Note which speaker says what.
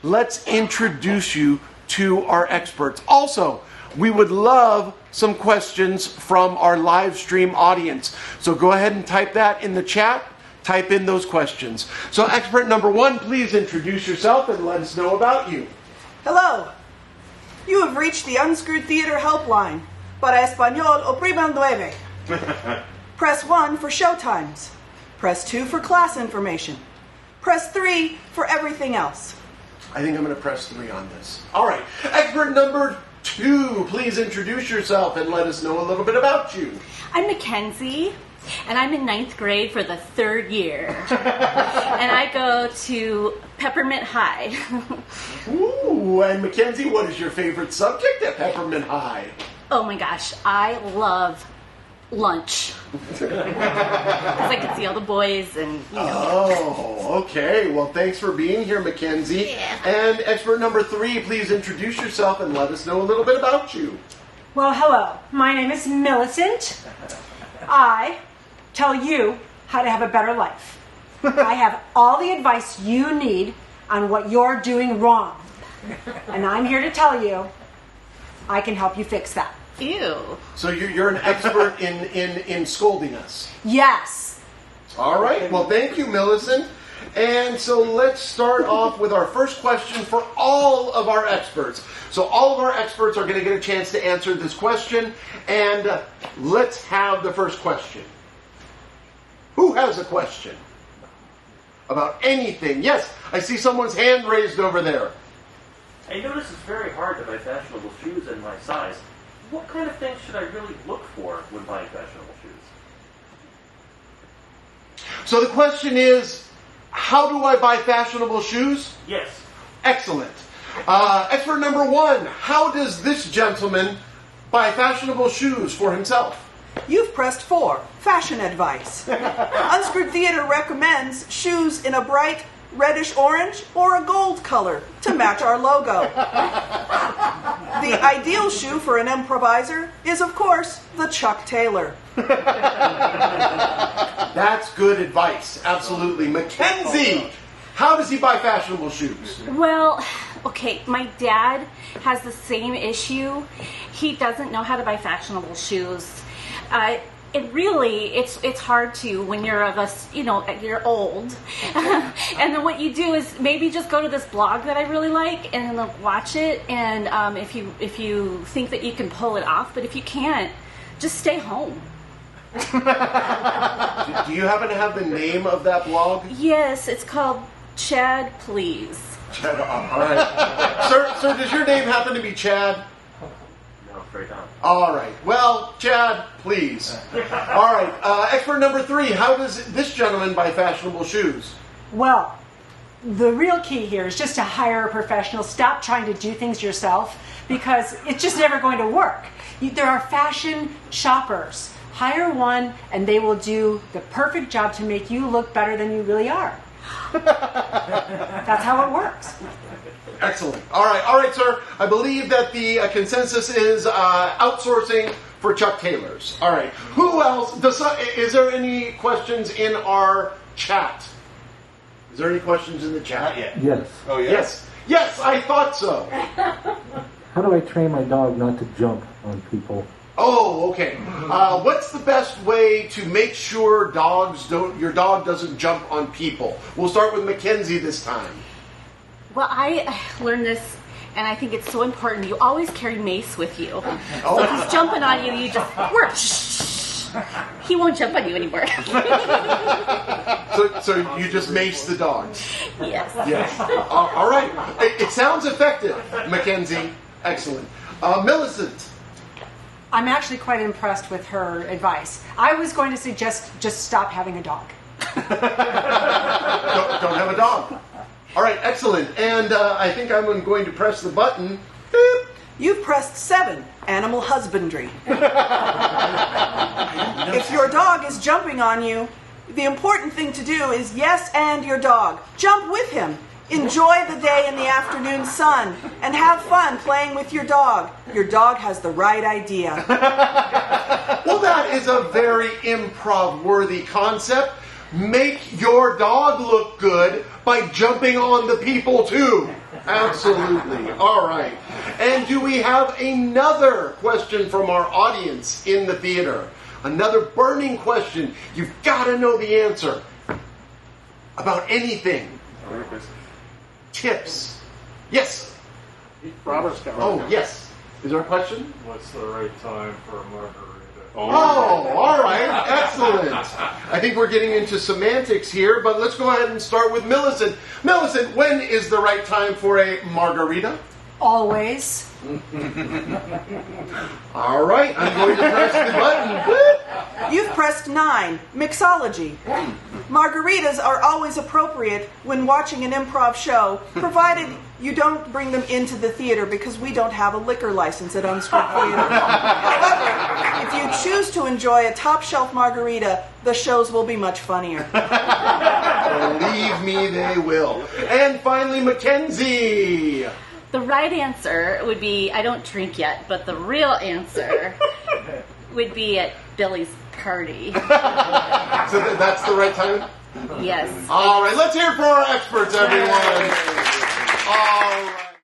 Speaker 1: let's introduce you to our experts. Also, we would love some questions from our live stream audience. So go ahead and type that in the chat. Type in those questions. So expert number 1, please introduce yourself and let us know about you.
Speaker 2: Hello. You have reached the Unscrewed Theater helpline. Para Español, oprima el 9. Press 1 for showtimes. Press 2 for class information. Press 3 for everything else.
Speaker 1: I think I'm going to press 3 on this. All right. Expert number 2, please introduce yourself and let us know a little bit about you.
Speaker 3: I'm Mackenzie, and I'm in 9th grade for the 3rd year. And I go to Peppermint High.
Speaker 1: Ooh, and Mackenzie, what is your favorite subject at Peppermint High?
Speaker 3: Oh my gosh, I love lunch. Because I can see all the boys and, you know.
Speaker 1: Oh, okay. Well, thanks for being here, Mackenzie.
Speaker 3: Yeah.
Speaker 1: And expert number 3, please introduce yourself and let us know a little bit about you.
Speaker 4: Well, hello. My name is Millicent. I tell you how to have a better life. I have all the advice you need on what you're doing wrong. And I'm here to tell you I can help you fix that.
Speaker 3: Ew.
Speaker 1: So you're an expert in scolding us.
Speaker 4: Yes.
Speaker 1: All right. Well, thank you, Millicent. And so let's start off with our first question for all of our experts. So all of our experts are going to get a chance to answer this question. And let's have the first question. Who has a question about anything? Yes, I see someone's hand raised over there.
Speaker 5: I notice it's very hard to buy fashionable shoes in my size. What kind of things should I really look for when buying fashionable shoes?
Speaker 1: So the question is, how do I buy fashionable shoes?
Speaker 5: Yes.
Speaker 1: Excellent. Expert number 1, how does this gentleman buy fashionable shoes for himself?
Speaker 2: You've pressed 4, fashion advice. Unscrewed Theater recommends shoes in a bright reddish orange or a gold color to match our logo. The ideal shoe for an improviser is, of course, the Chuck Taylor.
Speaker 1: That's good advice. Absolutely. Mackenzie, how does he buy fashionable shoes?
Speaker 3: Well, okay, my dad has the same issue. He doesn't know how to buy fashionable shoes. It's hard to when you're you're old. And then what you do is maybe just go to this blog that I really like and then watch it. And if you think that you can pull it off, but if you can't, just stay home.
Speaker 1: Do you happen to have the name of that blog?
Speaker 3: Yes, it's called Chad Please.
Speaker 1: Chad, all right. Sir, does your name happen to be Chad?
Speaker 5: Right on.
Speaker 1: All right. Well, Chad, please. All right. Expert number 3, how does this gentleman buy fashionable shoes?
Speaker 4: Well, the real key here is just to hire a professional. Stop trying to do things yourself because it's just never going to work. There are fashion shoppers. Hire one and they will do the perfect job to make you look better than you really are. That's how it works.
Speaker 1: Excellent. All right, sir. I believe that the consensus is outsourcing for Chuck Taylors. All right. Who else? Is there any questions in our chat? Is there any questions in the chat?
Speaker 5: Not yet.
Speaker 6: Yes.
Speaker 1: Oh, yes. Yes, I thought so.
Speaker 6: How do I train my dog not to jump on people?
Speaker 1: Oh, okay. What's the best way to make sure your dog doesn't jump on people? We'll start with Mackenzie this time.
Speaker 3: Well, I learned this, and I think it's so important. You always carry mace with you. So if he's jumping on you, you just work. He won't jump on you anymore.
Speaker 1: So you just mace the dogs?
Speaker 3: Yes.
Speaker 1: Yes. All right. It sounds effective, Mackenzie. Excellent. Millicent.
Speaker 4: I'm actually quite impressed with her advice. I was going to suggest just stop having a dog.
Speaker 1: Don't have a dog. All right, excellent. And I think I'm going to press the button. Beep.
Speaker 2: You've pressed 7, animal husbandry. If your dog is jumping on you, the important thing to do is yes and your dog. Jump with him. Enjoy the day in the afternoon sun and have fun playing with your dog. Your dog has the right idea.
Speaker 1: Well, that is a very improv-worthy concept. make your dog look good by jumping on the people too. Absolutely. All right. And do we have another question from our audience in the theater? Another burning question. You've got to know the answer. About anything. Tips. Yes.
Speaker 7: Robert's got
Speaker 1: Oh, yes. Is there a question?
Speaker 8: What's the right time for a margarita?
Speaker 1: Oh, all right. Excellent. I think we're getting into semantics here, but let's go ahead and start with Millicent. Millicent, when is the right time for a margarita?
Speaker 4: Always.
Speaker 1: All right. I'm going to press the button.
Speaker 2: You've pressed 9, mixology. Margaritas are always appropriate when watching an improv show, provided you don't bring them into the theater because we don't have a liquor license at Unscrewed Theater. However, if you choose to enjoy a top-shelf margarita, the shows will be much funnier.
Speaker 1: Believe me, they will. And finally, Mackenzie.
Speaker 3: The right answer would be, I don't drink yet, but the real answer would be at Billy's party.
Speaker 1: So that's the right time?
Speaker 3: Yes.
Speaker 1: All right, let's hear it for our experts, everyone. All right.